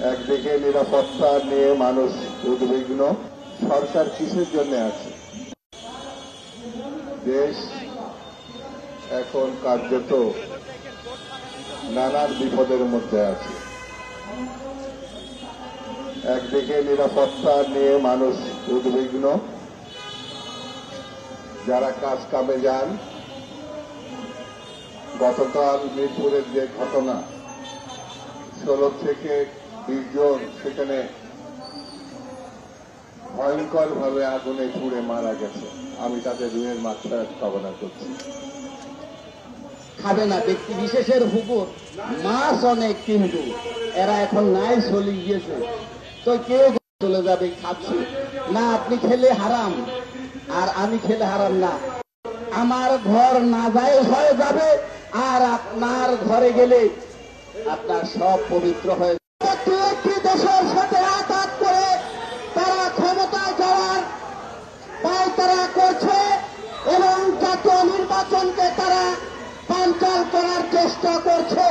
একদিকে নিরাপত্তা নিয়ে মানুষ উদ্বিগ্ন, সরকার কিসের জন্য আছে? দেশ এখন কার্যত নানান বিপদের মধ্যে আছে। একদিকে নিরাপত্তা নিয়ে মানুষ উদ্বিগ্ন, যারা কাজ কামে যান। গতকাল মিরপুরের যে ঘটনা, 16 থেকে 20 জন সেখানে ভয়ঙ্করভাবে আগুনে পুড়ে মারা গেছে। আমি তাদের রুহের মাগফিরাত কামনা করছি। খাবে না ব্যক্তি বিশেষের হুকুম, মাছ অনেক, কিন্তু এরা এখন নাই, চলে গিয়েছে। তো কেউ চলে যাবে, খাচ্ছে না। আপনি খেলে হারাম আর আমি খেলে হারাম না। আমার ঘর নাজায়েজ হয়ে যাবে আর আপনার ঘরে গেলে আপনার সব পবিত্র হয়ে যাবে। একটি দেশের সাথে আঘাত করে তারা ক্ষমতায় যাওয়ার পায়তারা করছে এবং জাতীয় নির্বাচনকে তারা বানচাল করার চেষ্টা করছে।